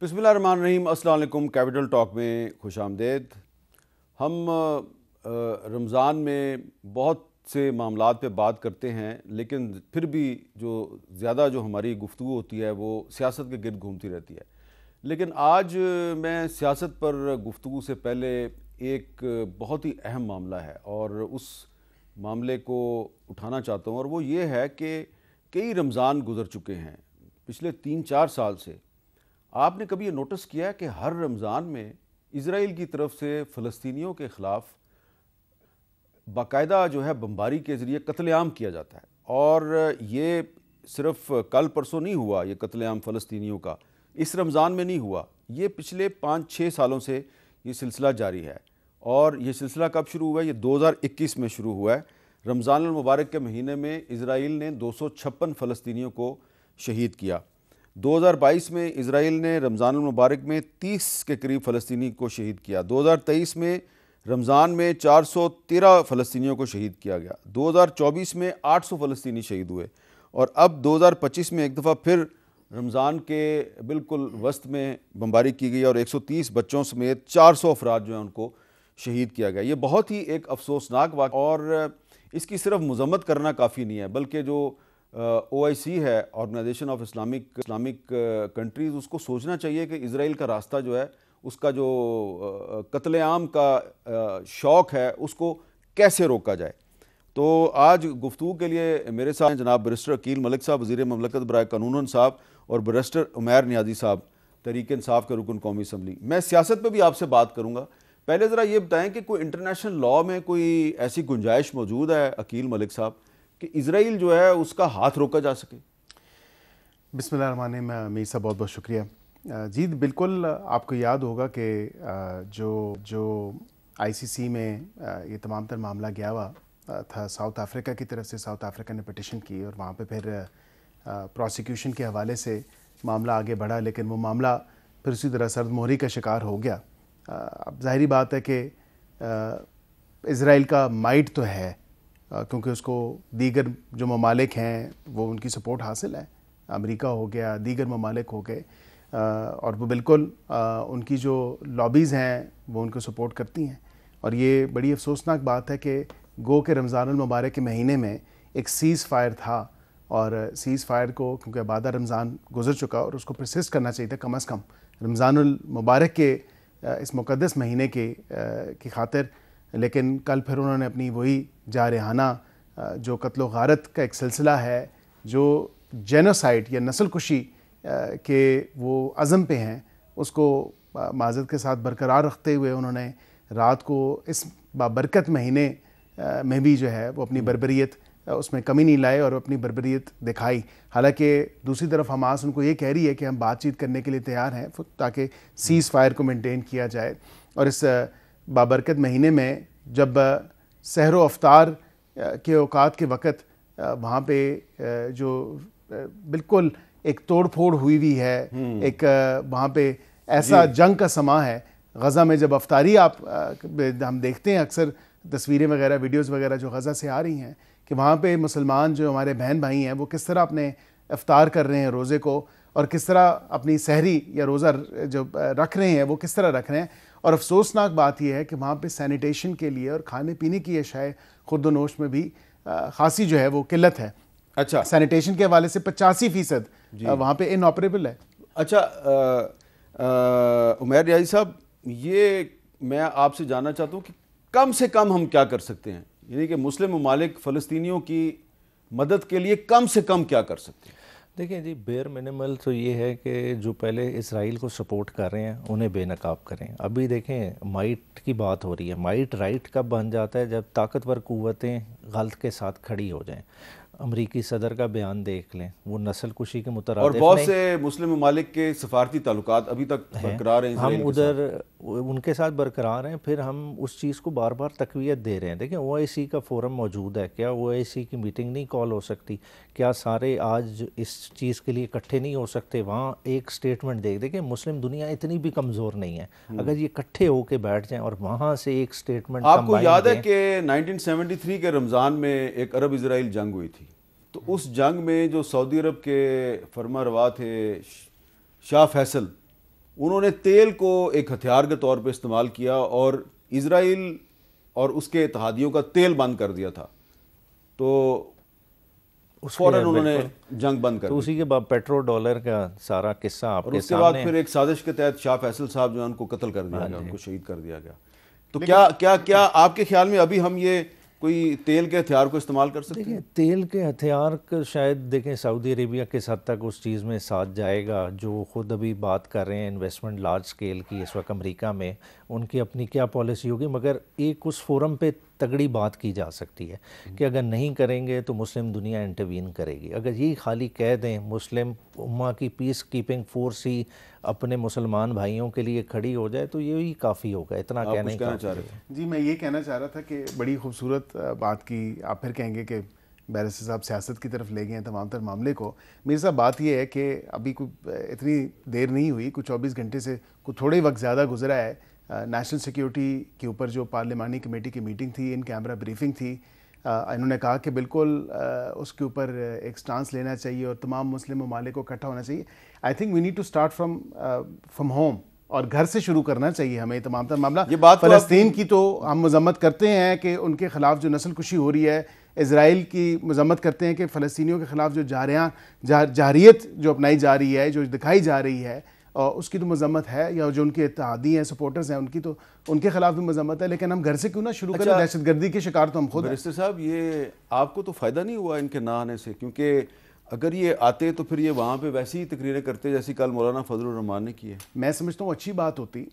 بسم اللہ الرحمن الرحیم۔ السلام علیکم۔ کیپٹل ٹاک میں خوش آمدید۔ ہم رمضان میں بہت سے معاملات پہ بات کرتے ہیں، لیکن پھر بھی زیادہ جو ہماری گفتگو ہوتی ہے وہ سیاست کے گرد گھومتی رہتی ہے۔ لیکن آج میں سیاست پر گفتگو سے پہلے ایک بہت ہی اہم معاملہ ہے اور اس معاملے کو اٹھانا چاہتا ہوں، اور وہ یہ ہے کہ کئی رمضان گزر چکے ہیں پچھلے 3-4 سال سے۔ آپ نے کبھی یہ نوٹس کیا ہے کہ ہر رمضان میں اسرائیل کی طرف سے فلسطینیوں کے خلاف باقاعدہ جو ہے بمباری کے ذریعے قتل عام کیا جاتا ہے، اور یہ صرف کل پرسوں نہیں ہوا۔ یہ قتل عام فلسطینیوں کا اس رمضان میں نہیں ہوا، یہ پچھلے 5-6 سالوں سے یہ سلسلہ جاری ہے۔ اور یہ سلسلہ کب شروع ہوا ہے؟ یہ 2021 میں شروع ہوا ہے۔ رمضان المبارک کے مہینے میں اسرائیل نے 256 فلسطینیوں کو شہید کیا۔ 2022 میں اسرائیل نے رمضان المبارک میں 30 کے قریب فلسطینی کو شہید کیا۔ 2023 میں رمضان میں 413 فلسطینیوں کو شہید کیا گیا۔ 2024 میں 800 فلسطینی شہید ہوئے، اور اب 2025 میں ایک دفعہ پھر رمضان کے بالکل وسط میں بمباری کی گئی اور 130 بچوں سمیت 400 افراد جو ہیں ان کو شہید کیا گیا۔ یہ بہت ہی ایک افسوسناک واقعہ، اور اس کی صرف مذمت کرنا کافی نہیں ہے، بلکہ جو OIC ہے، آرگنائزیشن آف اسلامک کنٹریز، اس کو سوچنا چاہیے کہ اسرائیل کا راستہ جو ہے، اس کا جو قتل عام کا شوق ہے، اس کو کیسے روکا جائے۔ تو آج گفتگو کے لیے میرے ساتھ ہیں جناب بیرسٹر عقیل ملک صاحب، وزیر مملکت برائے قانون و انصاف، اور بیرسٹر عمیر نیازی صاحب، تحریک انصاف کے رکن قومی اسمبلی۔ میں سیاست پہ بھی آپ سے بات کروں گا۔ پہلے ذرا یہ بتائیں کہ کوئی انٹرنیشنل لاء میں کوئی ایسی گنجائش موجود ہے عقیل ملک صاحب کہ اسرائیل جو ہے اس کا ہاتھ روکا جا سکے؟ بسم اللہ الرحمن الرحیم۔ امیر صاحب بہت بہت شکریہ۔ جی بالکل، آپ کو یاد ہوگا کہ جو ICC میں یہ تمام تر معاملہ گیا ہوا تھا ساؤتھ افریقہ کی طرف سے، ساؤتھ افریقہ نے پٹیشن کی اور وہاں پہ پھر پروسیکیوشن کے حوالے سے معاملہ آگے بڑھا، لیکن وہ معاملہ پھر اسی طرح سرد مہری کا شکار ہو گیا۔ اب ظاہری بات ہے کہ اسرائیل کا مائٹ تو ہے، کیونکہ اس کو دیگر جو ممالک ہیں وہ ان کی سپورٹ حاصل ہے، امریکہ ہو گیا، دیگر ممالک ہو گئے، اور وہ بالکل ان کی جو لابیز ہیں وہ ان کو سپورٹ کرتی ہیں۔ اور یہ بڑی افسوسناک بات ہے کہ گو کہ رمضان المبارک کے مہینے میں ایک سیز فائر تھا، اور سیز فائر کو کیونکہ اب آدھا رمضان گزر چکا اور اس کو پرسسٹ کرنا چاہیے تھا کم از کم رمضان المبارک کے اس مقدس مہینے کی خاطر، لیکن کل پھر انہوں نے اپنی وہی جارحانہ جو قتل و غارت کا ایک سلسلہ ہے، جو جینوسائیڈ یا نسل کشی کے وہ عزم پہ ہیں، اس کو معذرت کے ساتھ برقرار رکھتے ہوئے انہوں نے رات کو اس بابرکت مہینے میں بھی جو ہے وہ اپنی بربریت اس میں کمی نہیں لائے اور اپنی بربریت دکھائی۔ حالانکہ دوسری طرف حماس ان کو یہ کہہ رہی ہے کہ ہم بات چیت کرنے کے لیے تیار ہیں تاکہ سیز فائر کو مینٹین کیا جائے۔ اور اس بابرکت مہینے میں جب سحر و افطار کے اوقات کے وقت وہاں پہ جو بالکل ایک توڑ پھوڑ ہوئی ہے، ایک وہاں پہ ایسا جنگ کا سماں ہے غزہ میں، جب افطاری ہم دیکھتے ہیں اکثر تصویریں وغیرہ ویڈیوز وغیرہ جو غزہ سے آ رہی ہیں، کہ وہاں پہ مسلمان جو ہمارے بہن بھائی ہیں وہ کس طرح اپنے افطار کر رہے ہیں روزے کو، اور کس طرح اپنی سحری یا روزہ جو رکھ رہے ہیں وہ کس طرح رکھ رہے ہیں۔ اور افسوسناک بات یہ ہے کہ وہاں پہ سینیٹیشن کے لیے اور کھانے پینے کی اشیاء خورد و نوش میں بھی خاصی جو ہے وہ قلت ہے۔ اچھا، سینیٹیشن کے حوالے سے 85% وہاں پہ ان آپریبل ہے۔ اچھا عمیر نیازی صاحب، یہ میں آپ سے جاننا چاہتا ہوں کہ کم سے کم ہم کیا کر سکتے ہیں، یعنی کہ مسلم ممالک فلسطینیوں کی مدد کے لیے کم سے کم کیا کر سکتے ہیں؟ دیکھیں جی، بیر منیمل تو یہ ہے کہ جو پہلے اسرائیل کو سپورٹ کر رہے ہیں انہیں بے نقاب کریں۔ ابھی دیکھیں مائٹ کی بات ہو رہی ہے، مائٹ رائٹ کب بن جاتا ہے؟ جب طاقتور قوتیں غلط کے ساتھ کھڑی ہو جائیں۔ امریکی صدر کا بیان دیکھ لیں، وہ نسل کشی کے مترادف اور بہت سے مسلم ممالک کے سفارتی تعلقات ابھی تک برقرار ہیں ہم ادھر ان کے ساتھ برقرار ہیں، پھر ہم اس چیز کو بار بار تقویت دے رہے ہیں۔ دیکھیں OIC کا فورم موجود ہے، کیا OIC کی میٹنگ نہیں کال ہو سکتی؟ کیا سارے آج اس چیز کے لیے اکٹھے نہیں ہو سکتے؟ وہاں ایک سٹیٹمنٹ دیکھیں مسلم دنیا اتنی بھی کمزور نہیں ہے، اگر یہ اکٹھے ہو کے بیٹھ جائیں اور وہاں سے ایک سٹیٹمنٹ آپ کو یاد ہے کہ 1973 کے رمضان میں ایک عرب اسرائیل جنگ ہوئی تھی، تو اس جنگ میں جو سعودی عرب کے فرما روا تھے شاہ فیصل، انہوں نے تیل کو ایک ہتھیار کے طور پہ استعمال کیا اور اسرائیل اور اس کے اتحادیوں کا تیل بند کر دیا تھا، تو فوراً انہوں نے جنگ بند کر دی. تو اسی کے بعد پیٹرو ڈالر کا سارا قصہ آپ کے اس کے بعد سامنے. پھر ایک سازش کے تحت شاہ فیصل صاحب جو ہے ان کو قتل کر دیا گیا، ان کو شہید کر دیا گیا. تو کیا آپ کے خیال میں ابھی ہم یہ کوئی تیل کے ہتھیار کو استعمال کر سکتے ہیں؟ دیکھیں تیل کے ہتھیار کا شاید دیکھیں سعودی عربیہ کس حد تک اس چیز میں ساتھ جائے گا، جو خود ابھی بات کر رہے ہیں انویسٹمنٹ لارج سکیل کی اس وقت امریکہ میں، ان کی اپنی کیا پالیسی ہوگی. مگر ایک اس فورم پہ تگڑی بات کی جا سکتی ہے کہ اگر نہیں کریں گے تو مسلم دنیا انٹروین کرے گی. اگر یہی خالی کہہ دیں مسلم امہ کی پیس کیپنگ فورس ہی اپنے مسلمان بھائیوں کے لیے کھڑی ہو جائے تو یہی کافی ہوگا. اتنا کہنا ہی کافی ہے. جی میں یہ کہنا چاہ رہا تھا کہ بڑی خوبصورت بات کی. آپ پھر کہیں گے کہ بیرسٹر صاحب سیاست کی طرف لے گئے ہیں تمام تر معاملے کو. میرے صاحب بات یہ ہے کہ ابھی کوئی اتنی دیر نہیں ہوئی، کچھ 24 گھنٹے سے کوئی تھوڑے وقت زیادہ گزرا ہے. نیشنل سیکیورٹی کے اوپر جو پارلیمانی کمیٹی کی میٹنگ تھی، ان کیمرہ بریفنگ تھی، انہوں نے کہا کہ بالکل اس کے اوپر ایک سٹانس لینا چاہیے اور تمام مسلم ممالک کو اکٹھا ہونا چاہیے. I think we need to start from home, اور گھر سے شروع کرنا چاہیے ہمیں تمام تر معاملہ. یہ بات فلسطین کی تو ہم مذمت کرتے ہیں کہ ان کے خلاف جو نسل کشی ہو رہی ہے، اسرائیل کی مذمت کرتے ہیں کہ فلسطینیوں کے خلاف جو جارحیت جو اپنائی جا رہی ہے، جو دکھائی جا رہی ہے، اس کی تو مذمت ہے، یا جو ان کے اتحادی ہیں سپورٹرز ہیں ان کے خلاف بھی مذمت ہے. لیکن ہم گھر سے کیوں نہ شروع کریں؟ دہشت گردی کے شکار تو ہم خود ہیں. بیرسٹر صاحب یہ آپ کو تو فائدہ نہیں ہوا ان کے نہ آنے سے، کیونکہ اگر یہ آتے تو پھر یہ وہاں پہ ویسی ہی تقریریں کرتے جیسی کل مولانا فضل الرحمان نے کی ہے. میں سمجھتا ہوں اچھی بات ہوتی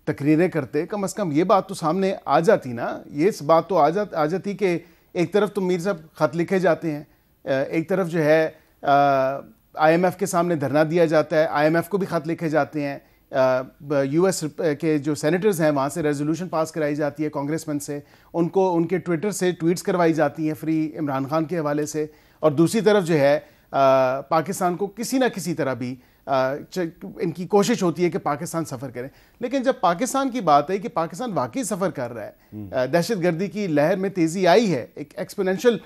تقریریں کرتے، کم از کم یہ بات تو سامنے آ جاتی نا. یہ بات تو آ جاتی کہ ایک طرف تو میر صاحب خط لکھے جاتے ہیں، ایک طرف جو ہے آئی ایم ایف کے سامنے دھرنا دیا جاتا ہے، آئی ایم ایف کو بھی خط لکھے جاتے ہیں، یو ایس کے جو سینیٹرز ہیں وہاں سے ریزولوشن پاس کرائی جاتی ہے کانگریس مین سے، ان کو ان کے ٹویٹر سے ٹویٹس کروائی جاتی ہیں فری عمران خان کے حوالے سے. اور دوسری طرف جو ہے پاکستان کو کسی نہ کسی طرح بھی ان کی کوشش ہوتی ہے کہ پاکستان سفر کریں. لیکن جب پاکستان کی بات ہے کہ پاکستان واقعی سفر کر رہا ہے، دہشت گردی کی لہر میں تیزی آئی ہے، ایک ایکسپوننشل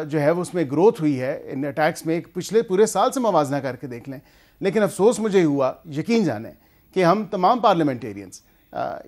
جو ہے وہ اس میں گروتھ ہوئی ہے ان اٹیکس میں، پچھلے پورے سال سے موازنہ کر کے دیکھ لیں. لیکن افسوس مجھے ہوا، یقین جانیں کہ ہم تمام پارلیمنٹیرینز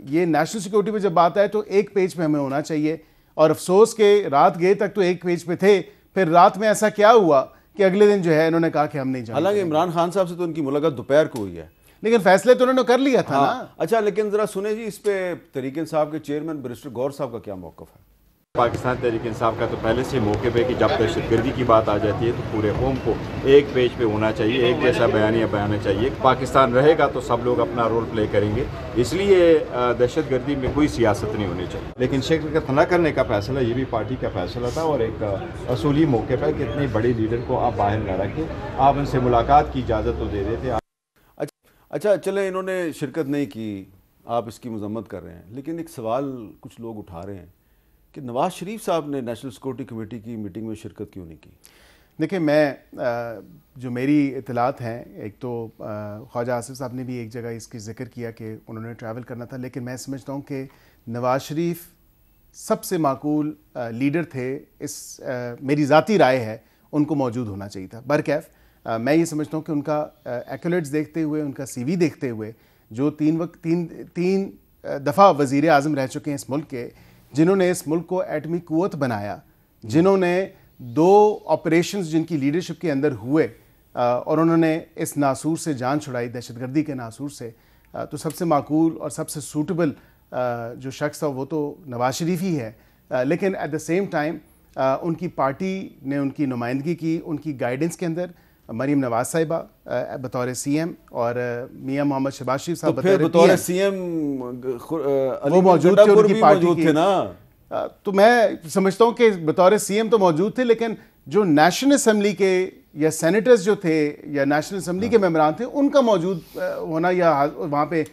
یہ نیشنل سیکورٹی پہ جب بات آئے تو ایک پیج پہ ہمیں ہونا چاہیے، اور افسوس کہ رات گئے تک تو ایک پیج پہ تھے. پھر رات میں ایسا کیا ہوا کہ اگلے دن جو ہے انہوں نے کہا کہ ہم نہیں جانا. حالانکہ عمران خان صاحب سے تو ان کی ملاقات دوپہر کو ہوئی ہے، لیکن فیصلے تو انہوں نے کر لیا تھا نا. اچھا لیکن ذرا سنیں جی، اس پہ تحریک انصاف کے چیئرمین بیرسٹر غور صاحب کا کیا موقف ہے؟ پاکستان تحریک انصاف کا تو پہلے سے موقف ہے کہ جب دہشت گردی کی بات آ جاتی ہے تو پورے قوم کو ایک پیج پہ ہونا چاہیے، ایک جیسا بیانیہ بنانا چاہیے. پاکستان رہے گا تو سب لوگ اپنا رول پلے کریں گے، اس لیے دہشت گردی میں کوئی سیاست نہیں ہونی چاہیے. لیکن شرکت نہ کرنے کا فیصلہ یہ بھی پارٹی کا فیصلہ تھا، اور ایک اصولی موقف ہے کہ اتنے بڑے لیڈر کو آپ باہر نہ رکھیں، آپ ان سے ملاقات کی اجازت تو دے دیتے. اچھا چلیں انہوں نے شرکت نہیں کی، آپ اس کی مذمت کر رہے ہیں، لیکن ایک سوال کچھ لوگ اٹھا رہے ہیں کہ نواز شریف صاحب نے نیشنل سیکورٹی کمیٹی کی میٹنگ میں شرکت کیوں نہیں کی؟ دیکھیں میں جو میری اطلاعات ہیں، ایک تو خواجہ آصف صاحب نے بھی ایک جگہ اس کی ذکر کیا کہ انہوں نے ٹریول کرنا تھا، لیکن میں سمجھتا ہوں کہ نواز شریف سب سے معقول لیڈر تھے، میری ذاتی رائے ہے ان کو موجود ہونا چاہیے تھا. برکیف میں یہ سمجھتا ہوں کہ ان کا ایکولیٹس دیکھتے ہوئے، ان کا سی وی دیکھتے ہوئے، جو تین دفعہ وزیر اعظم رہ چکے ہیں اس ملک کے، جنہوں نے اس ملک کو ایٹمی قوت بنایا، جنہوں نے 2 آپریشنز جن کی لیڈرشپ کے اندر ہوئے اور انہوں نے اس ناسور سے جان چھڑائی، دہشت گردی کے ناسور سے، تو سب سے معقول اور سب سے سوٹیبل جو شخص تھا وہ تو نواز شریف ہی ہے. لیکن ایٹ دا سیم ٹائم ان کی پارٹی نے ان کی نمائندگی کی، ان کی گائیڈنس کے اندر مریم نواز صاحبہ بطور سی ایم اور میاں محمد شہباز شریف صاحب بطور سی ایم وہ موجود تھے، ان کی پارٹی کے نا. تو میں سمجھتا ہوں کہ بطور سی ایم تو موجود تھے، لیکن جو نیشنل اسمبلی کے یا سینیٹرز جو تھے یا نیشنل اسمبلی کے ممبران تھے، ان کا موجود ہونا یا وہاں پہ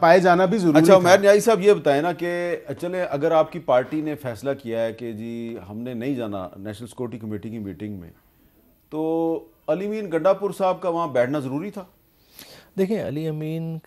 پائے جانا بھی ضروری. اچھا عمیر نیازی صاحب یہ بتائیں نا کہ چلیں اگر آپ کی پارٹی نے فیصلہ کیا ہے کہ جی ہم نے نہیں جانا نیشنل سیکورٹی کمیٹی کی میٹنگ میں، تو علی امین گنڈا پور صاحب کا وہاں بیٹھنا ضروری تھا؟ دیکھیں علی امین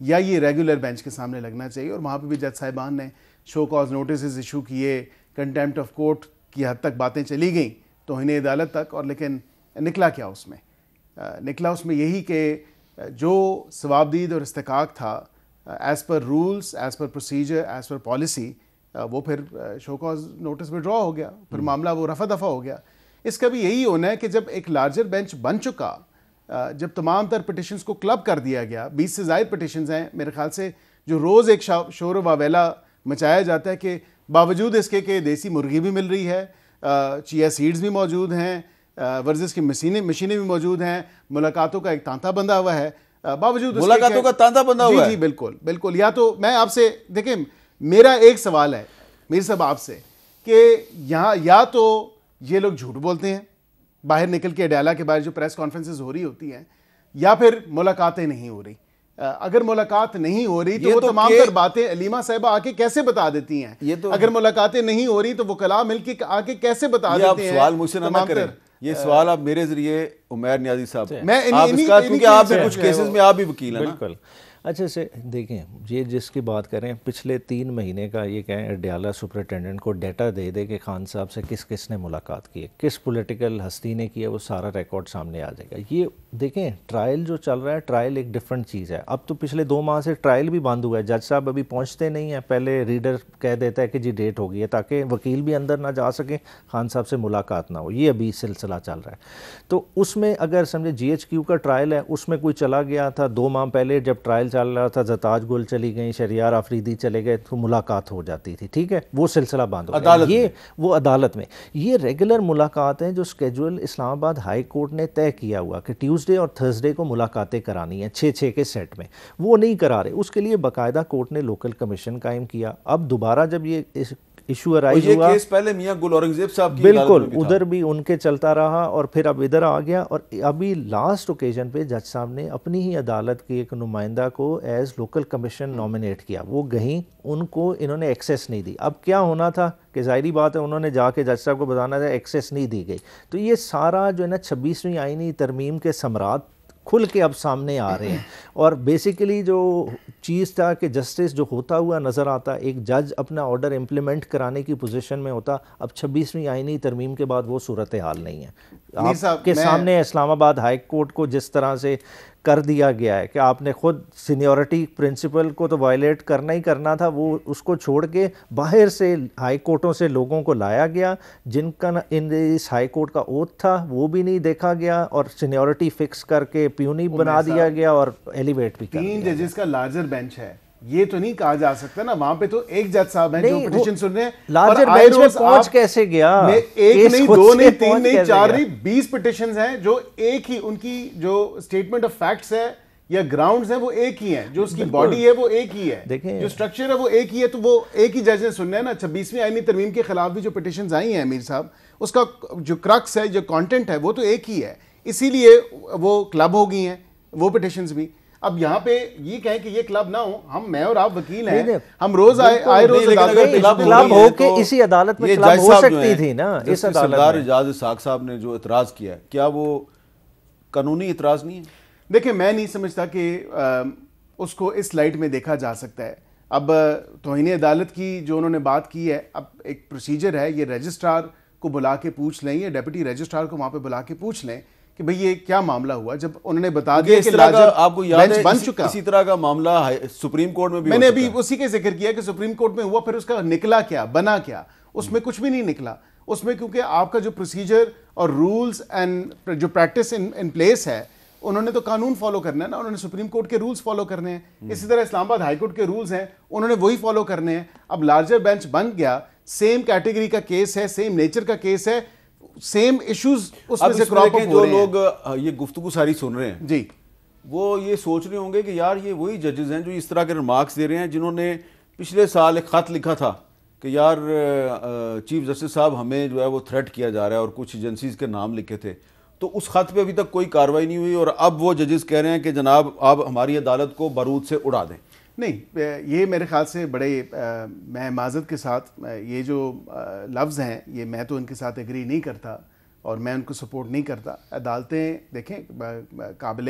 یا یہ ریگولر بینچ کے سامنے لگنا چاہیے. اور وہاں پہ بھی جج صاحبان نے شو کاز نوٹسز ایشو کیے, کنٹیمپٹ آف کورٹ کی حد تک باتیں چلی گئیں توہین عدالت تک, اور لیکن نکلا کیا اس میں؟ نکلا اس میں یہی کہ جو ثوابدید اور استحقاق تھا as per rules, as per procedure, as per policy, وہ پھر شو کاز نوٹس ودرا ہو گیا, پھر معاملہ وہ رفع دفع ہو گیا. اس کا بھی یہی ہونا ہے کہ جب ایک لارجر بینچ بن چکا, جب تمام تر پٹیشنز کو کلب کر دیا گیا, 20 سے زائد پٹیشنز ہیں میرے خیال سے, جو روز ایک شور و واویلا مچایا جاتا ہے کہ باوجود اس کے کہ دیسی مرغی بھی مل رہی ہے, چیا سیڈز بھی موجود ہیں, ورزش کی مشینیں بھی موجود ہیں, ملاقاتوں کا ایک تانتا بندھا ہوا ہے, باوجود ملاقاتوں کا تانتا بندھا ہوا ہے. جی بالکل بالکل. یا تو میں آپ سے دیکھیں, میرا ایک سوال ہے میر صاحب آپ سے کہ یہاں یا تو یہ لوگ جھوٹ بولتے ہیں باہر نکل کے اڈیالہ کے باہر جو پریس کانفرنسز ہو رہی ہوتی ہیں, یا پھر ملاقاتیں نہیں ہو رہی. اگر ملاقات نہیں ہو رہی تو وہ تمام تر باتیں علیمہ صاحبہ آ کے کیسے بتا دیتی ہیں؟ اگر ملاقاتیں نہیں ہو رہی تو وہ وکلاء مل کے آ کے کیسے بتا دیتے ہیں؟ سوال مجھ سے نہ کریں, یہ سوال آپ میرے ذریعے عمیر نیازی صاحب, میں آپ اس کا, کیونکہ آپ بھی کچھ کیسز میں آپ بھی وکیل ہیں. بالکل. اچھا سے دیکھیں, یہ جس کی بات کریں پچھلے 3 مہینے کا, یہ کہیں اڈیالہ سپرنٹینڈنٹ کو ڈیٹا دے دے کہ خان صاحب سے کس کس نے ملاقات کی ہے, کس پولیٹیکل ہستی نے کی ہے, وہ سارا ریکارڈ سامنے آ جائے گا. یہ دیکھیں ٹرائل جو چل رہا ہے, ٹرائل ایک ڈفرنٹ چیز ہے. اب تو پچھلے 2 ماہ سے ٹرائل بھی بند ہوا ہے, جج صاحب ابھی پہنچتے نہیں ہیں, پہلے ریڈر کہہ دیتا ہے کہ جی ڈیٹ ہو گئی ہے, تاکہ وکیل بھی اندر نہ جا سکیں, خان صاحب سے ملاقات نہ ہو. یہ ابھی سلسلہ چل رہا ہے. تو اس میں اگر سمجھے GHQ کا ٹرائل ہے, اس میں کوئی چلا گیا تھا 2 ماہ پہلے جب ٹرائل چل رہا تھا, زتاج گل چلی گئیں, شہریار آفریدی چلے گئے, تو ملاقات ہو جاتی تھی, ٹھیک ہے, وہ سلسلہ بند ہو گیا. یہ وہ عدالت میں یہ ریگولر ملاقات ہیں جو اسکیجول اسلام آباد ہائی کورٹ نے طے کیا ہوا کہ ٹیوزڈے اور تھرسڈے کو ملاقاتیں کرانی ہیں 6 کے سیٹ میں, وہ نہیں کرا رہے. اس کے لیے باقاعدہ کورٹ نے لوکل کمیشن قائم کیا. اب دوبارہ جب یہ ایشو ارائز ہوا, یہ کیس پہلے میاں گل اورنگزیب صاحب کی بالکل ادھر بھی ان کے چلتا رہا, اور پھر اب ادھر آ گیا. اور ابھی لاسٹ اوکیزن پہ جج صاحب نے اپنی ہی عدالت کے ایک نمائندہ کو ایز لوکل کمیشن نامینیٹ کیا. وہ گئیں, ان کو انہوں نے ایکسیس نہیں دی. اب کیا ہونا تھا کہ ظاہری بات ہے انہوں نے جا کے جج صاحب کو بتانا تھا, ایکسیس نہیں دی گئی. تو یہ سارا جو ہے نا 26ویں آئینی ترمیم کے ثمرات کھل کے اب سامنے آ رہے ہیں. اور بیسیکلی جو چیز تھا کہ جسٹس جو ہوتا ہوا نظر آتا, ایک جج اپنا آرڈر امپلیمنٹ کرانے کی پوزیشن میں ہوتا, اب 26ویں آئینی ترمیم کے بعد وہ صورتحال نہیں ہے. آپ کے سامنے اسلام آباد ہائی کورٹ کو جس طرح سے کر دیا گیا ہے کہ آپ نے خود سینیورٹی پرنسپل کو تو وائلیٹ کرنا ہی کرنا تھا, وہ اس کو چھوڑ کے باہر سے ہائی کورٹوں سے لوگوں کو لایا گیا جن کا اس ہائی کورٹ کا اوتھ تھا وہ بھی نہیں دیکھا گیا, اور سینیورٹی فکس کر کے پیونی بنا دیا گیا اور ایلیویٹ بھی کر دیا. 3 ججز کا لارجر بینچ ہے, یہ تو نہیں کہا جا سکتا نا, وہاں پہ تو ایک جج صاحب ہیں جو پٹیشن سن رہے ہیں. لارجر بینچ میں پہنچ کیسے گیا؟ ایک نہیں, 2 نہیں, 3 نہیں, 4 نہیں, 20 پٹیشنز ہیں جو ایک ہی, ان کی جو اسٹیٹمنٹ آف فیکٹس ہے یا گراؤنڈز ہیں وہ ایک ہی ہیں, جو اس کی باڈی ہے وہ ایک ہی ہے, جو اسٹرکچر ہے وہ ایک ہی ہے. تو وہ ایک ہی جج نے سننا ہے نا. 26ویں آئینی ترمیم کے خلاف بھی جو پٹیشنز آئی ہیں امیر صاحب, اس کا جو کرکس ہے, جو کانٹینٹ ہے, وہ تو ایک ہی ہے. اسی لیے وہ کلب ہو گئی ہیں وہ پٹیشنز بھی. اب یہاں پہ یہ کہیں کہ یہ کلب نہ ہو, میں اور آپ وکیل ہیں, ہم روز آئے روز کلب ہو کے اسی عدالت میں کلب ہو سکتی تھی نا. اس عدالت سردار اعجاز اسحاق صاحب نے جو اعتراض کیا ہے, کیا وہ قانونی اعتراض نہیں ہے؟ دیکھیں, میں نہیں سمجھتا کہ اس کو اس لائٹ میں دیکھا جا سکتا ہے. اب توہین عدالت کی جو انہوں نے بات کی ہے, اب ایک پروسیجر ہے, یہ رجسٹرار کو بلا کے پوچھ لیں, یا ڈیپٹی رجسٹرار کو وہاں پہ بلا کے پوچھ لیں کہ بھئی یہ کیا معاملہ ہوا. جب انہوں نے بتا دیا کہ آپ کو یاد ہے بن چکا, اسی طرح کا معاملہ سپریم کورٹ میں بھی, میں نے ابھی اسی کے ذکر کیا کہ سپریم کورٹ میں ہوا, پھر اس کا نکلا کیا, بنا کیا؟ اس میں کچھ بھی نہیں نکلا. اس میں کیونکہ آپ کا جو پروسیجر اور رولز اینڈ جو پریکٹس ان پلیس ہے, انہوں نے تو قانون فالو کرنا ہے نا, انہوں نے سپریم کورٹ کے رولز فالو کرنے ہیں. اسی طرح اسلام آباد ہائی کورٹ کے رولز ہیں, انہوں نے وہی فالو کرنے ہیں. اب لارجر بینچ بن گیا, سیم کیٹیگری کا کیس ہے, سیم نیچر کا کیس ہے, سیم ایشوز اس میں سے کراپ اپ ہو رہے ہیں. جو لوگ یہ گفتگو ساری سن رہے ہیں جی, وہ یہ سوچ رہے ہوں گے کہ یار یہ وہی ججز ہیں جو اس طرح کے ریمارکس دے رہے ہیں, جنہوں نے پچھلے سال ایک خط لکھا تھا کہ یار چیف جسٹس صاحب ہمیں جو ہے وہ تھریٹ کیا جا رہا ہے, اور کچھ ایجنسیز کے نام لکھے تھے. تو اس خط پہ ابھی تک کوئی کارروائی نہیں ہوئی, اور اب وہ ججز کہہ رہے ہیں کہ جناب آپ ہماری عدالت کو بارود سے اڑا دیں. نہیں, یہ میرے خیال سے بڑے, میں معذرت کے ساتھ یہ جو لفظ ہیں یہ میں تو ان کے ساتھ ایگری نہیں کرتا, اور میں ان کو سپورٹ نہیں کرتا. عدالتیں دیکھیں قابل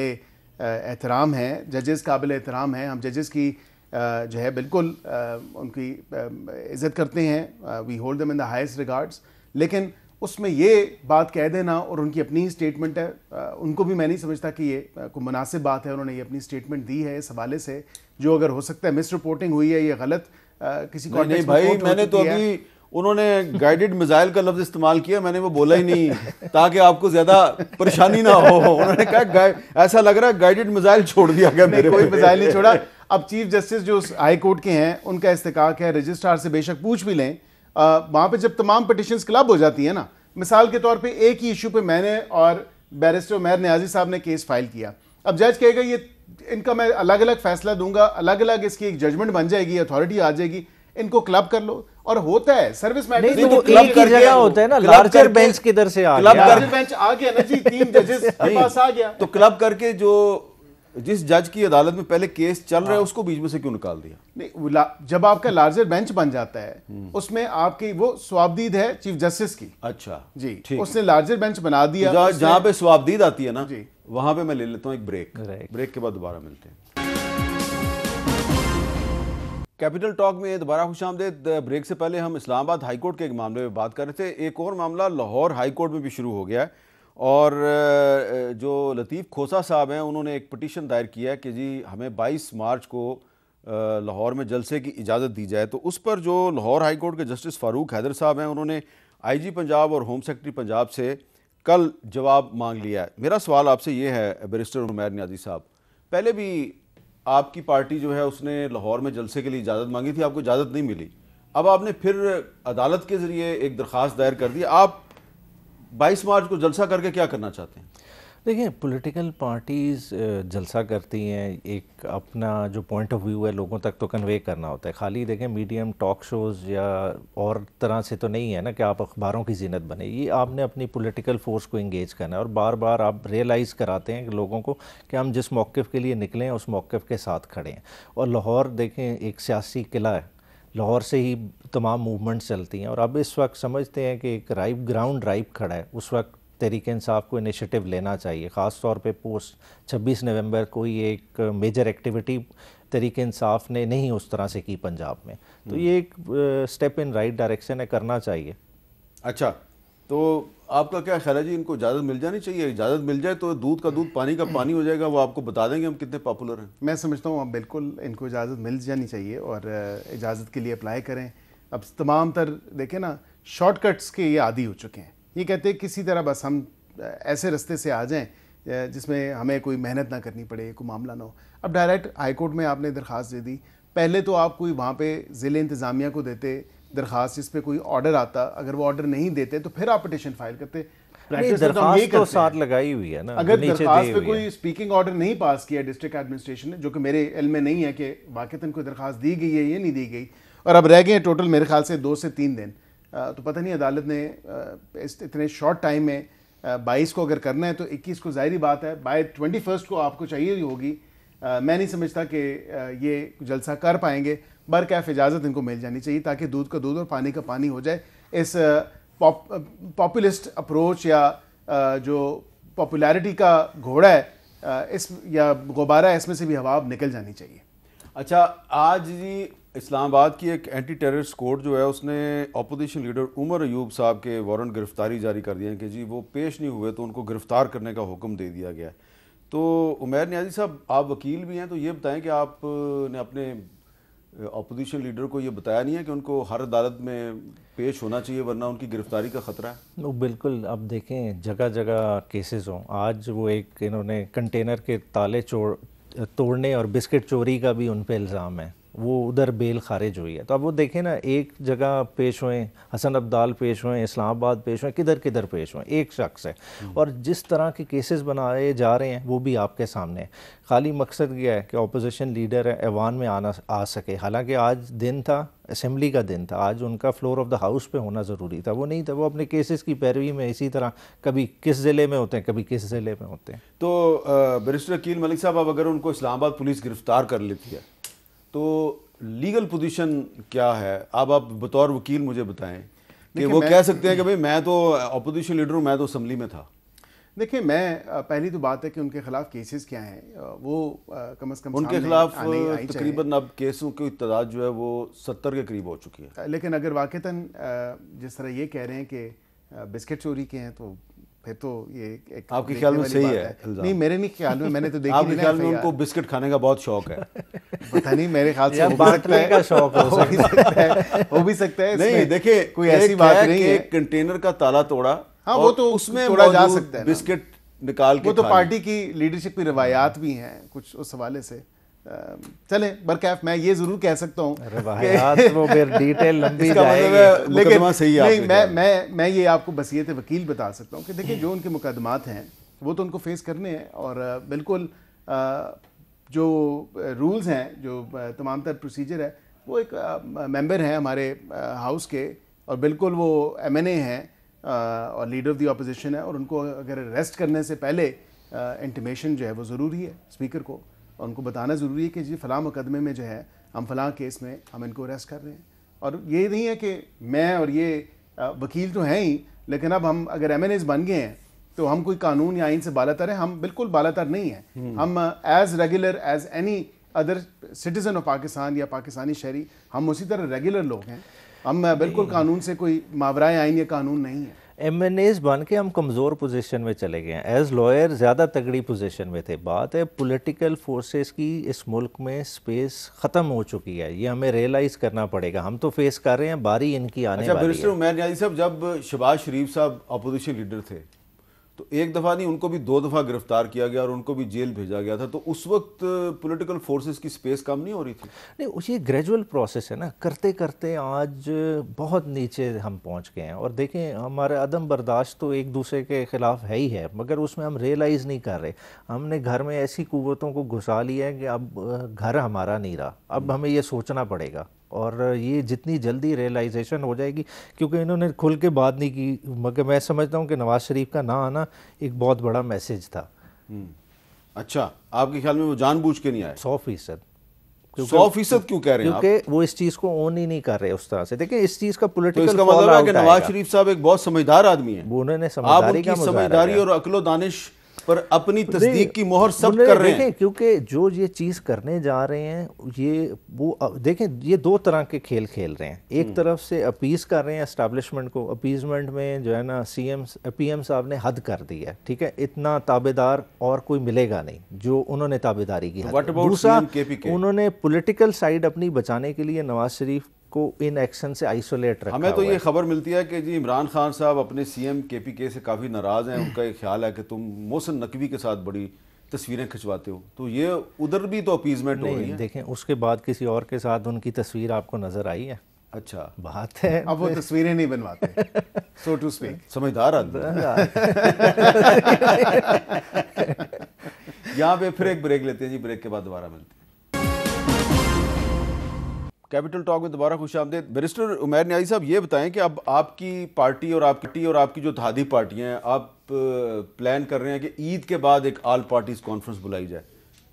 احترام ہیں, ججز قابل احترام ہیں, ہم ججز کی جو ہے بالکل ان کی عزت کرتے ہیں, we hold them in the highest regards, لیکن اس میں یہ بات کہہ دینا, اور ان کی اپنی اسٹیٹمنٹ ہے, ان کو بھی میں نہیں سمجھتا کہ یہ کوئی مناسب بات ہے, انہوں نے یہ اپنی اسٹیٹمنٹ دی ہے اس حوالے سے, جو اگر ہو سکتا ہے مس رپورٹنگ ہوئی ہے, یہ غلط کسی کو نہیں بھائی, میں نے تو ابھی انہوں نے گائیڈڈ میزائل کا لفظ استعمال کیا, میں نے وہ بولا ہی نہیں تاکہ آپ کو زیادہ پریشانی نہ ہو. انہوں نے کہا ایسا لگ رہا ہے گائیڈڈ میزائل چھوڑ دیا گیا, میرے کوئی میزائل نہیں چھوڑا. اب چیف جسٹس جو ہائی کورٹ کے ہیں ان کا استحقاق ہے, رجسٹرار سے بے شک پوچھ بھی لیں, وہاں پہ جب تمام پٹیشنز کلب ہو جاتی ہیں نا, مثال کے طور پہ ایک ہی ایشو پہ میں نے اور بیرسٹر عمیر نیازی صاحب نے کیس فائل کیا, اب جج کہے گا یہ ان کا میں الگ الگ فیصلہ دوں گا, الگ الگ اس کی ایک ججمنٹ بن جائے گی, اتھارٹی آ جائے گی, ان کو کلب کر لو. اور ہوتا ہے سروس میٹر نہیں تو ایک ہی جگہ ہوتا ہے نا, لارجر بینچ کدھر سے آ گیا, لارجر بینچ آ گیا نا جی, 3 ججز کے پاس آ گیا, تو کلب کر کے جو جس جج کی عدالت میں پہلے کیس چل رہا ہے اس کو بیچ میں سے کیوں نکال دیا؟ نہیں, جب آپ کا لارجر بینچ بن جاتا ہے اس میں آپ کی وہ ثوابدید ہے چیف جسٹس کی. اچھا جی, اس نے لارجر بینچ بنا دیا. جہاں پہ ثوابدید آتی ہے نا, وہاں پہ میں لے لیتا ہوں ایک بریک کے بعد دوبارہ ملتے ہیں. کیپٹل ٹاک میں دوبارہ خوش آمدید. بریک سے پہلے ہم اسلام آباد ہائی کورٹ کے ایک معاملے میں بات کر رہے تھے. ایک اور معاملہ لاہور ہائی کورٹ میں بھی شروع ہو گیا ہے, اور جو لطیف کھوسا صاحب ہیں انہوں نے ایک پٹیشن دائر کیا ہے کہ جی ہمیں 22 مارچ کو لاہور میں جلسے کی اجازت دی جائے. تو اس پر جو لاہور ہائی کورٹ کے جسٹس فاروق حیدر صاحب ہیں انہوں نے آئی جی پنجاب اور ہوم سیکرٹری پنجاب سے کل جواب مانگ لیا ہے. میرا سوال آپ سے یہ ہے بیرسٹر عمیر نیازی صاحب, پہلے بھی آپ کی پارٹی جو ہے اس نے لاہور میں جلسے کے لیے اجازت مانگی تھی, آپ کو اجازت نہیں ملی, اب آپ نے پھر عدالت کے ذریعے ایک درخواست دائر کر دی. آپ 22 مارچ کو جلسہ کر کے کیا کرنا چاہتے ہیں؟ دیکھیں, پولیٹیکل پارٹیز جلسہ کرتی ہیں, ایک اپنا جو پوائنٹ آف ویو ہے لوگوں تک تو کنوے کرنا ہوتا ہے. خالی دیکھیں میڈیم ٹاک شوز یا اور طرح سے تو نہیں ہے نا کہ آپ اخباروں کی زینت بنے, یہ آپ نے اپنی پولیٹیکل فورس کو انگیج کرنا ہے, اور بار بار آپ ریئلائز کراتے ہیں کہ لوگوں کو کہ ہم جس موقف کے لیے نکلے ہیں اس موقف کے ساتھ کھڑے ہیں. اور لاہور دیکھیں ایک سیاسی قلعہ ہے, لاہور سے ہی تمام موومنٹس چلتی ہیں, اور اب اس وقت سمجھتے ہیں کہ ایک گراؤنڈ رائپ کھڑا ہے, اس وقت تحریک انصاف کو انیشیٹو لینا چاہیے. خاص طور پہ پوسٹ 26 نومبر کوئی ایک میجر ایکٹیویٹی تحریک انصاف نے نہیں اس طرح سے کی پنجاب میں, تو یہ ایک سٹیپ ان رائٹ ڈائریکشن ہے, کرنا چاہیے. اچھا, تو آپ کا کیا خیال ہے جی, ان کو اجازت مل جانی چاہیے؟ اجازت مل جائے تو دودھ کا دودھ پانی کا پانی ہو جائے گا, وہ آپ کو بتا دیں گے ہم کتنے پاپولر ہیں. میں سمجھتا ہوں اب بالکل ان کو اجازت مل جانی چاہیے, اور اجازت کے لیے اپلائی کریں. اب تمام تر دیکھیں نا, شارٹ کٹس کے یہ عادی ہو چکے ہیں, یہ کہتے ہیں کسی طرح بس ہم ایسے رستے سے آ جائیں جس میں ہمیں کوئی محنت نہ کرنی پڑے, کوئی معاملہ نہ ہو. اب ڈائریکٹ ہائی کورٹ میں آپ نے درخواست دے دی, پہلے تو آپ کوئی وہاں پہ ضلع انتظامیہ کو دیتے درخواست, جس پہ کوئی آرڈر آتا, اگر وہ آرڈر نہیں دیتے تو پھر آپ پٹیشن فائل کرتے. درخواست تو ساتھ لگائی ہوئی ہے نا, اگر درخواست پہ کوئی اسپیکنگ آرڈر نہیں پاس کیا ڈسٹرکٹ ایڈمنسٹریشن نے, جو کہ میرے علم میں نہیں ہے کہ واقعتاً کوئی درخواست دی گئی ہے یا نہیں دی گئی, اور اب رہ گئے ہیں ٹوٹل میرے خیال سے 2 سے 3 دن, تو پتہ نہیں عدالت نے اتنے شارٹ ٹائم میں 22 کو اگر کرنا ہے تو 21 کو ظاہری بات ہے بائی 21 کو آپ کو چاہیے ہوگی. میں نہیں سمجھتا کہ یہ جلسہ کر پائیں گے. برکیف اجازت ان کو مل جانی چاہیے تاکہ دودھ کا دودھ اور پانی کا پانی ہو جائے. اس پاپولسٹ اپروچ یا جو پاپولیرٹی کا گھوڑا ہے اس یا غبارہ ہے, اس میں سے بھی ہوا نکل جانی چاہیے. اچھا, آج جی اسلام آباد کی ایک اینٹی ٹیررسٹ کورٹ جو ہے اس نے اپوزیشن لیڈر عمر ایوب صاحب کے وارنٹ گرفتاری جاری کر دیے ہیں کہ جی وہ پیش نہیں ہوئے تو ان کو گرفتار کرنے کا حکم دے دیا گیا ہے. تو عمیر نیازی صاحب, آپ وکیل بھی ہیں, تو یہ بتائیں کہ آپ نے اپنے اپوزیشن لیڈر کو یہ بتایا نہیں ہے کہ ان کو ہر عدالت میں پیش ہونا چاہیے ورنہ ان کی گرفتاری کا خطرہ ہے؟ بالکل. اب دیکھیں جگہ جگہ کیسز ہوں, آج وہ ایک انہوں نے کنٹینر کے تالے توڑنے اور بسکٹ چوری کا بھی ان پہ الزام ہے, وہ ادھر بیل خارج ہوئی ہے. تو اب وہ دیکھیں نا, ایک جگہ پیش ہوئیں, حسن عبدال پیش ہوئیں, اسلام آباد پیش ہوئیں, کدھر کدھر پیش ہوئیں, ایک شخص ہے. اور جس طرح کے کیسز بنائے جا رہے ہیں وہ بھی آپ کے سامنے ہے. خالی مقصد یہ ہے کہ اپوزیشن لیڈر ہے ایوان میں آ سکے. حالانکہ آج دن تھا, اسمبلی کا دن تھا, آج ان کا فلور آف دا ہاؤس پہ ہونا ضروری تھا, وہ نہیں تھا. وہ اپنے کیسز کی پیروی میں اسی طرح کبھی کس ضلع میں ہوتے ہیں کبھی کس ضلع میں ہوتے ہیں. تو بیرسٹر عقیل ملک صاحب, اب اگر ان کو اسلام آباد پولیس گرفتار کر لیتی ہے تو لیگل پوزیشن کیا ہے؟ آپ بطور وکیل مجھے بتائیں کہ وہ کہہ سکتے ہیں کہ بھئی میں تو اپوزیشن لیڈر ہوں, میں تو اسمبلی میں تھا. دیکھیں میں پہلی تو بات ہے کہ ان کے خلاف کیسز کیا ہیں وہ کم از کم ان کے خلاف تقریباً اب کیسوں کی تعداد جو ہے وہ 70 کے قریب ہو چکی ہے. لیکن اگر واقعتاً جس طرح یہ کہہ رہے ہیں کہ بسکٹ چوری کے ہیں تو پھر تو یہ آپ کے خیال میں صحیح ہے؟ نہیں میرے نہیں خیال میں نے تو دیکھی آپ کے خیال میں ان کو بسکٹ کھانے کا بہت شوق ہے؟ پتہ نہیں میرے خیال سے بانٹنے کا شوق ہو بھی سکتا ہے. نہیں دیکھیں کوئی ایسی بات نہیں ہے کنٹینر کا تالا توڑا ہاں وہ تو اس میں توڑا جا سکتا ہے بسکٹ نکال کے وہ تو پارٹی کی لیڈرشپ کی روایات بھی ہیں کچھ اس حوالے سے. چلیں برکیف میں یہ ضرور کہہ سکتا ہوں روایات وہ پھر ڈیٹیل لمبی جائے گی لیکن نہیں میں یہ آپ کو بصیرت وکیل بتا سکتا ہوں کہ دیکھیں جو ان کے مقدمات ہیں وہ تو ان کو فیس کرنے ہیں اور بالکل جو رولز ہیں جو تمام تر پروسیجر ہے وہ ایک ممبر ہیں ہمارے ہاؤس کے اور بالکل وہ MNA ہیں اور لیڈر آف دی اپوزیشن ہے اور ان کو اگر اریسٹ کرنے سے پہلے انٹیمیشن جو ہے وہ ضروری ہے اسپیکر کو اور ان کو بتانا ضروری ہے کہ جی فلاں مقدمے میں جو ہے ہم فلاں کیس میں ہم ان کو اریسٹ کر رہے ہیں. اور یہ نہیں ہے کہ میں اور یہ وکیل تو ہیں ہی لیکن اب ہم اگر MNAs بن گئے ہیں تو ہم کوئی قانون یا آئین سے بالاتر ہیں. ہم بالکل بالاتر نہیں ہیں. ہم as regular as any other citizen of Pakistan یا پاکستانی شہری ہم اسی طرح ریگولر لوگ ہیں. ہم بالکل قانون سے کوئی ماورائے آئین یا قانون نہیں ہے. MNAs بن کے ہم کمزور پوزیشن میں چلے گئے ہیں. ایز لائر زیادہ تگڑی پوزیشن میں تھے. بات ہے پولیٹیکل فورسز کی اس ملک میں سپیس ختم ہو چکی ہے. یہ ہمیں ریئلائز کرنا پڑے گا. ہم تو فیس کر رہے ہیں باری ان کی آنے والی ہے. بیرسٹر عمیر نیازی صاحب جب شہباز شریف صاحب اپوزیشن لیڈر تھے تو ایک دفعہ نہیں ان کو بھی 2 دفعہ گرفتار کیا گیا اور ان کو بھی جیل بھیجا گیا تھا. تو اس وقت پولیٹیکل فورسز کی سپیس کم نہیں ہو رہی تھی؟ نہیں یہ گریجول پروسیس ہے نا. کرتے کرتے آج بہت نیچے ہم پہنچ گئے ہیں. اور دیکھیں ہمارا عدم برداشت تو ایک دوسرے کے خلاف ہے ہی ہے مگر اس میں ہم ریئلائز نہیں کر رہے. ہم نے گھر میں ایسی قوتوں کو گھسا لیا ہے کہ اب گھر ہمارا نہیں رہا. اب ہمیں یہ سوچنا پڑے گا اور یہ جتنی جلدی ریئلائزیشن ہو جائے گی کیونکہ انہوں نے کھل کے بات نہیں کی مگر میں سمجھتا ہوں کہ نواز شریف کا نہ آنا ایک بہت بڑا میسیج تھا. اچھا آپ کے خیال میں وہ جان بوجھ کے نہیں آئے؟ 100%. 100% کیوں کہہ رہے ہیں آپ؟ کیونکہ وہ اس چیز کو اون ہی نہیں کر رہے اس طرح سے. دیکھیں اس چیز کا پولیٹیکل تو اس کا مطلب ہے کہ نواز شریف صاحب ایک بہت سمجھدار آدمی ہیں. انہوں نے آپ ان کی سمجھداری اور عقل و دانش پر اپنی تصدیق کی مہر سب کر رہے ہیں. کیونکہ جو یہ چیز کرنے جا رہے ہیں یہ وہ دیکھیں یہ 2 طرح کے کھیل کھیل رہے ہیں. ایک طرف سے اپیز کر رہے ہیں اسٹیبلشمنٹ کو. اپیزمنٹ میں جو ہے نا PM صاحب نے حد کر دی ہے. ٹھیک ہے اتنا تابع دار اور کوئی ملے گا نہیں جو انہوں نے تابع داری کی. دوسرا انہوں نے پولیٹیکل سائیڈ اپنی بچانے کے لیے نواز شریف کو ان ایکشن سے آئسولیٹ رکھا. ہمیں تو یہ خبر ملتی ہے کہ جی عمران خان صاحب اپنے CM KPK سے کافی ناراض ہیں. ان کا یہ خیال ہے کہ تم محسن نقوی کے ساتھ بڑی تصویریں کھنچواتے ہو. تو یہ ادھر بھی تو اپیزمنٹ ہو رہی ہے. دیکھیں اس کے بعد کسی اور کے ساتھ ان کی تصویر آپ کو نظر آئی ہے؟ اچھا بات ہے اب وہ تصویریں نہیں بنواتے سو ٹو اسپیک. سمجھدار آدمی. یہاں پہ پھر ایک بریک لیتے ہیں جی. بریک کے بعد دوبارہ ملتے ہیں. کیپٹل ٹاک میں دوبارہ خوش آمدید. بیرسٹر عمیر نیازی صاحب یہ بتائیں کہ اب آپ کی پارٹی اور آپ کی جو اتحادی پارٹیاں ہیں آپ پلان کر رہے ہیں کہ عید کے بعد ایک آل پارٹیز کانفرنس بلائی جائے.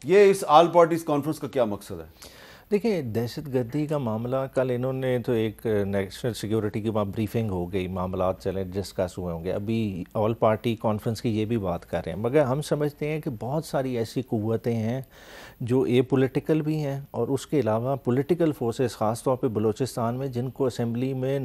یہ اس آل پارٹیز کانفرنس کا کیا مقصد ہے؟ دیکھیں دہشت گردی کا معاملہ کل انہوں نے تو ایک نیشنل سیکیورٹی کی وہاں بریفنگ ہو گئی معاملات چلے ڈسکس ہوئے ہوں گے. ابھی آل پارٹی کانفرنس کی یہ بھی بات کر رہے ہیں مگر ہم سمجھتے ہیں کہ بہت ساری ایسی قوتیں ہیں جو پولیٹیکل بھی ہیں اور اس کے علاوہ پولیٹیکل فورسز خاص طور پہ بلوچستان میں جن کو اسمبلی میں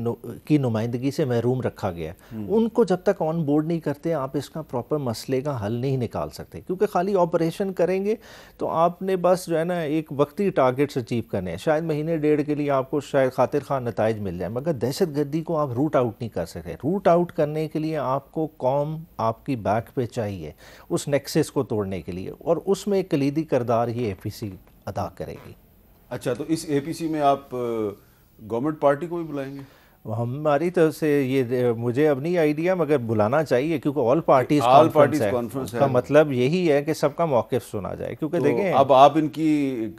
کی نمائندگی سے محروم رکھا گیا ہے ان کو جب تک آن بورڈ نہیں کرتے آپ اس کا پراپر مسئلے کا حل نہیں نکال سکتے. کیونکہ خالی آپریشن کریں گے تو آپ نے بس جو ہے نا ایک وقتی ٹارگیٹس اچیو کرنے ہیں. شاید مہینے 1.5 کے لیے آپ کو شاید خاطر خواہ نتائج مل جائیں مگر دہشت گردی کو آپ روٹ آؤٹ نہیں کر سکتے. روٹ آؤٹ کرنے کے لیے آپ کو قوم آپ کی بیک پہ چاہیے اس نیکسس کو توڑنے کے لیے اور اس میں ایک کلیدی کردار یہ APC ادا کرے گی. اچھا تو اس APC میں آپ گورنمنٹ پارٹی کو بھی بلائیں گے؟ ہماری طرف سے یہ مجھے اب نہیں آئیڈیا مگر بلانا چاہیے کیونکہ آل پارٹیز کانفرنس کا مطلب یہی ہے کہ سب کا موقف سنا جائے. کیونکہ دیکھیں اب آپ ان کی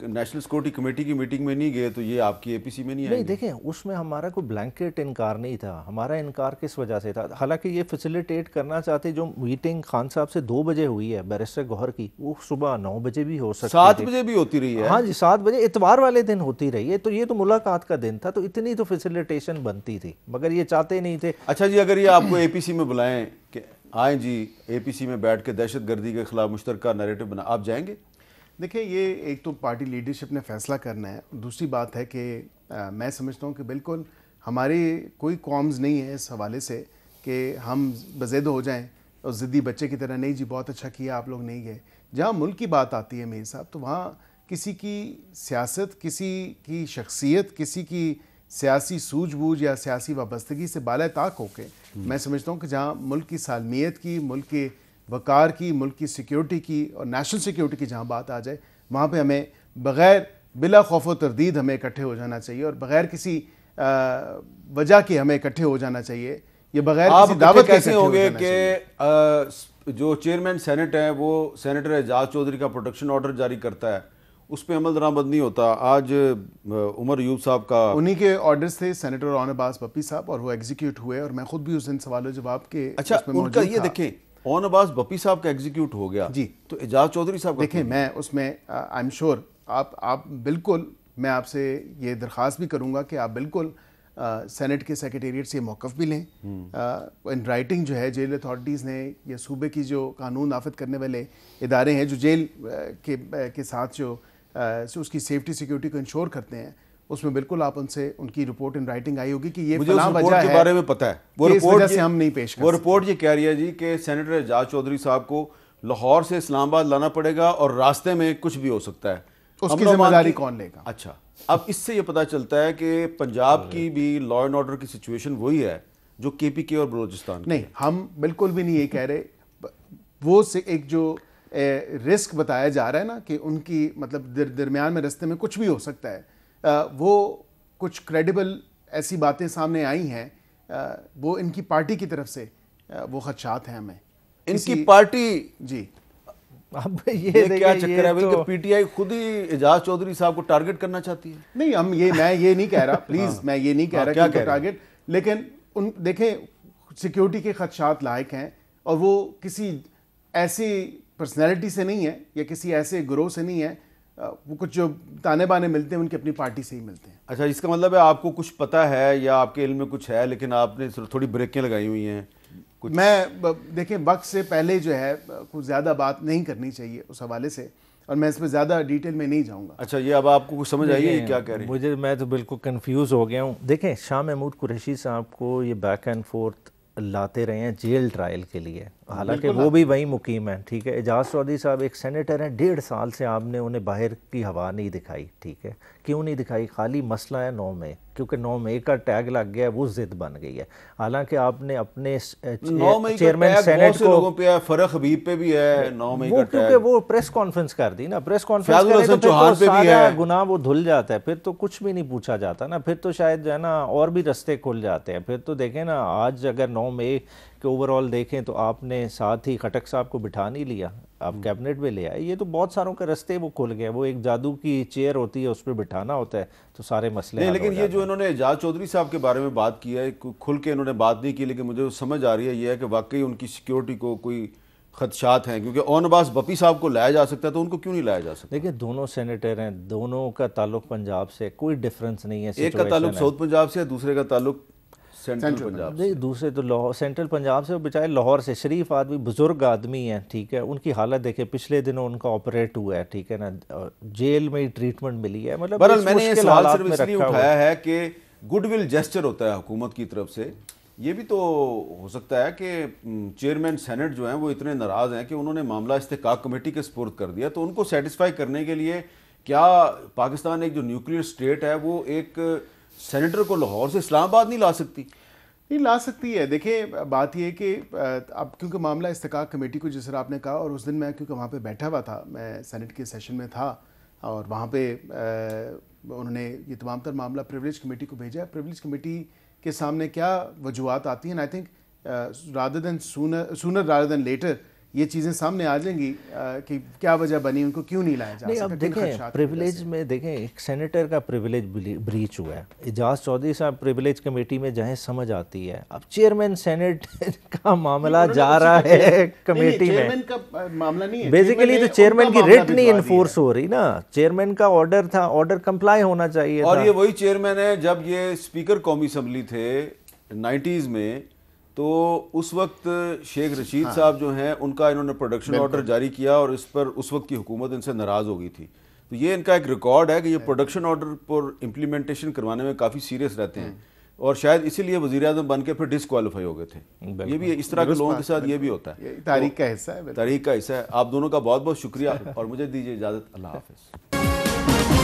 نیشنل سیکورٹی کمیٹی کی میٹنگ میں نہیں گئے تو یہ آپ کی APC میں نہیں آئے. نہیں دیکھیں اس میں ہمارا کوئی بلینکٹ انکار نہیں تھا. ہمارا انکار کس وجہ سے تھا حالانکہ یہ فیسیلیٹیٹ کرنا چاہتے جو میٹنگ خان صاحب سے 2 بجے ہوئی ہے بیرسٹر گوہر کی وہ صبح 9 بجے بھی ہو سکتی 7 بجے بھی ہوتی رہی ہے. ہاں جی 7 بجے اتوار والے دن ہوتی رہی ہے. تو یہ تو ملاقات کا دن تھا تو اتنی تو فیسیلیٹیشن بنتی تھی مگر یہ چاہتے نہیں تھے. اچھا جی اگر یہ آپ کو APC میں بلائیں کہ آئیں جی اے پی سی میں بیٹھ کے دہشت گردی کے خلاف مشترکہ نیریٹو بنا, آپ جائیں گے؟ دیکھیں یہ ایک تو پارٹی لیڈرشپ نے فیصلہ کرنا ہے, دوسری بات ہے کہ میں سمجھتا ہوں کہ بالکل ہماری کوئی قومز نہیں ہے اس حوالے سے کہ ہم بضد ہو جائیں اور ضدی بچے کی طرح نہیں جی بہت اچھا کیا آپ لوگ نہیں گئے. جہاں ملک کی بات آتی ہے میر صاحب تو وہاں کسی کی سیاست, کسی کی شخصیت, کسی کی سیاسی سوجھ بوجھ یا سیاسی وابستگی سے بالائے طاق ہو کے میں سمجھتا ہوں کہ جہاں ملک کی سالمیت کی, ملک کے وقار کی, ملک کی سیکیورٹی کی اور نیشنل سیکیورٹی کی جہاں بات آ جائے وہاں پہ ہمیں بغیر بلا خوف و تردید ہمیں اکٹھے ہو جانا چاہیے اور بغیر کسی وجہ کے ہمیں اکٹھے ہو جانا چاہیے. یہ بغیر کسی دعوت کے کیسے ہوں گے کہ جو چیئرمین سینٹ ہے وہ سینیٹر اعجاز چودھری کا پروٹیکشن آرڈر جاری کرتا ہے, اس پہ عمل درآمد نہیں ہوتا. آج عمر ایوب صاحب کا انہی کے آرڈرز تھے سینیٹر اون عباس بپی صاحب اور وہ ایگزیکیوٹ ہوئے اور میں خود بھی اس دن سوال و جواب کے اچھا ان کا یہ دیکھیں اون عباس بپی صاحب کا ایگزیکیوٹ ہو گیا جی, تو اعجاز چودھری صاحب دیکھیں میں اس میں آئی ایم شور آپ بالکل, میں آپ سے یہ درخواست بھی کروں گا کہ آپ بالکل سینٹ کے سیکریٹریٹ سے موقف بھی لیں ان رائٹنگ جو ہے جیل اتھارٹیز نے یا صوبے کی جو قانون نافذ کرنے والے ادارے ہیں جو جیل کے ساتھ جو اس کی سیفٹی سیکیورٹی کو انشور کرتے ہیں اس میں بالکل آپ ان سے ان کی رپورٹ ان رائٹنگ آئی ہوگی کہ یہ فلاں وجہ ہے کے بارے میں پتہ ہے, وہ رپورٹ سے ہم نہیں پیش کر وہ رپورٹ یہ کہہ رہی ہے جی کہ سینیٹر اعجاز چودھری صاحب کو لاہور سے اسلام آباد لانا پڑے گا اور راستے میں کچھ بھی ہو سکتا ہے, اس کی ذمہ داری کون لے گا. اچھا اب اس سے یہ پتہ چلتا ہے کہ پنجاب کی بھی لا اینڈ آرڈر کی سچویشن وہی ہے جو کے پی کے اور بلوچستان کی. نہیں, ہم بالکل بھی نہیں یہ کہہ رہے, وہ ایک جو رسک بتایا جا رہا ہے نا کہ ان کی مطلب درمیان میں رستے میں کچھ بھی ہو سکتا ہے, وہ کچھ کریڈیبل ایسی باتیں سامنے آئی ہیں, وہ ان کی پارٹی کی طرف سے وہ خدشات ہیں ہمیں. ان کی پارٹی جی اب یہ کیا چکر ہے کہ پی ٹی آئی خود ہی اعجاز چودھری صاحب کو ٹارگٹ کرنا چاہتی ہے؟ نہیں, میں یہ نہیں کہہ رہا, پلیز میں یہ نہیں کہہ رہا کہ ٹارگٹ, لیکن دیکھیں سیکیورٹی کے خدشات لاحق ہیں اور وہ کسی ایسی پرسنالٹی سے نہیں ہے یا کسی ایسے گروہ سے نہیں ہے, وہ کچھ جو تانے بانے ملتے ہیں ان کی اپنی پارٹی سے ہی ملتے ہیں. اچھا اس کا مطلب ہے آپ کو کچھ پتہ ہے یا آپ کے علم میں کچھ ہے لیکن آپ نے تھوڑی بریکیں لگائی ہوئی ہیں کچھ؟ میں دیکھیں وقت سے پہلے جو ہے کچھ زیادہ بات نہیں کرنی چاہیے اس حوالے سے, اور میں اس میں زیادہ ڈیٹیل میں نہیں جاؤں گا. اچھا یہ اب آپ کو کچھ سمجھ آئی ہے کیا کہہ رہے ہیں؟ میں تو بالکل کنفیوز ہو گیا ہوں. دیکھیں شاہ محمود قریشی صاحب کو یہ بیک اینڈ فورتھ لاتے رہے ہیں جیل ٹرائل کے لیے, حالانکہ وہ بھی وہیں مقیم ہیں, ٹھیک ہے. اعجاز چودھری صاحب ایک سینیٹر ہیں, 1.5 سال سے آپ نے انہیں باہر کی ہوا نہیں دکھائی, ٹھیک ہے. کیوں نہیں دکھائی؟ خالی مسئلہ ہے 9 مئی, کیونکہ 9 مئی کا ٹیگ لگ گیا ہے, وہ ضد بن گئی ہے. حالانکہ آپ نے اپنے چیئرمین سینٹ کو لوگوں پہ ہے, فرق حبیب پہ بھی ہے 9 مئی کا ٹیگ, کیونکہ وہ پریس کانفرنس کر دی نا, پریس کانفرنس کرے تو سارا گناہ وہ دھل جاتا ہے, پھر تو کچھ بھی نہیں پوچھا جاتا نا, پھر تو شاید جو ہے نا اور بھی رستے کھل جاتے ہیں. پھر تو دیکھیں نا آج اگر 9 مئی کہ اوور آل دیکھیں تو آپ نے ساتھ ہی خٹک صاحب کو بٹھا نہیں لیا, آپ کیبنٹ میں لے آئے. یہ تو بہت ساروں کے رستے وہ کھل گئے, وہ ایک جادو کی چیئر ہوتی ہے اس پہ بٹھانا ہوتا ہے تو سارے مسئلے. نہیں لیکن یہ جو انہوں نے اعجاز چودھری صاحب کے بارے میں بات کی ہے, کھل کے انہوں نے بات نہیں کی, لیکن مجھے سمجھ آ رہی ہے یہ ہے کہ واقعی ان کی سیکیورٹی کو کوئی خدشات ہیں, کیونکہ اون عباس بپی صاحب کو لایا جا سکتا ہے تو ان کو کیوں نہیں لایا جا سکتا؟ دیکھیں دونوں سینیٹر ہیں, دونوں کا تعلق پنجاب سے, کوئی ڈفرنس نہیں ہے. ایک کا تعلق ساؤتھ پنجاب سے ہے, دوسرے کا تعلق سینٹرل پنجاب سے. دوسرے تو سینٹرل پنجاب سے, وہ بیچارے لاہور سے, شریف آدمی, بزرگ آدمی ہیں, ٹھیک ہے. ان کی حالت دیکھیں, پچھلے دنوں ان کا آپریٹ ہوا ہے, ٹھیک ہے نا, جیل میں ہی ٹریٹمنٹ ملی ہے. مطلب بہرحال میں نے یہ سوال صرف اس لیے اٹھایا ہے کہ گڈ ول جیسچر ہوتا ہے حکومت کی طرف سے. یہ بھی تو ہو سکتا ہے کہ چیئرمین سینٹ جو ہیں وہ اتنے ناراض ہیں کہ انہوں نے معاملہ استحقاق کمیٹی کے سپرد کر دیا, تو ان کو سیٹسفائی کرنے کے لیے کیا پاکستان ایک جو نیوکلیئر سٹیٹ ہے وہ ایک سینیٹر کو لاہور سے اسلام آباد نہیں لا سکتی؟ نہیں لا سکتی ہے. دیکھیں بات یہ ہے کہ اب کیونکہ معاملہ استحقاق کمیٹی کو جس طرح آپ نے کہا, اور اس دن میں کیونکہ وہاں پہ بیٹھا ہوا تھا, میں سینٹ کے سیشن میں تھا, اور وہاں پہ انہوں نے یہ تمام تر معاملہ پریولیج کمیٹی کو بھیجا. پریولیج کمیٹی کے سامنے کیا وجوہات آتی ہیں, I think rather than sooner rather than later یہ چیزیں سامنے آ جائیں گی کہ کیا وجہ بنی, ان کو کیوں نہیں لایا جا سکتا. اب دیکھیں پریولیج میں دیکھیں ایک سینیٹر کا پریولیج بریچ ہوا ہے. اعجاز چودھری صاحب پریولیج کمیٹی میں جہاں سمجھ آتی ہے, اب چیئرمین سینٹ کا معاملہ جا رہا ہے کمیٹی میں, چیئرمین کا معاملہ نہیں ہے, بیسیکلی تو چیئرمین کی ریٹ نہیں انفورس ہو رہی نا, چیئرمین کا آرڈر تھا, آرڈر کمپلائی ہونا چاہیے. اور یہ وہی چیئرمین ہے جب یہ اسپیکر قومی اسمبلی تھے 90s میں, تو تو اس وقت شیخ رشید صاحب جو ہیں ان کا انہوں نے پروڈکشن آرڈر جاری کیا اور اس پر اس وقت کی حکومت ان سے ناراض ہو گئی تھی. تو یہ ان کا ایک ریکارڈ ہے کہ یہ پروڈکشن آرڈر پر امپلیمنٹیشن کروانے میں کافی سیریس رہتے ہیں اور شاید اسی لیے وزیر اعظم بن کے پھر ڈسکوالیفائی ہو گئے تھے. یہ بھی اس طرح کے لوگوں کے ساتھ یہ بھی ہوتا ہے, تاریخ کا حصہ ہے. تاریخ کا حصہ ہے. آپ دونوں کا بہت بہت شکریہ اور مجھے دیجیے اجازت. اللہ حافظ.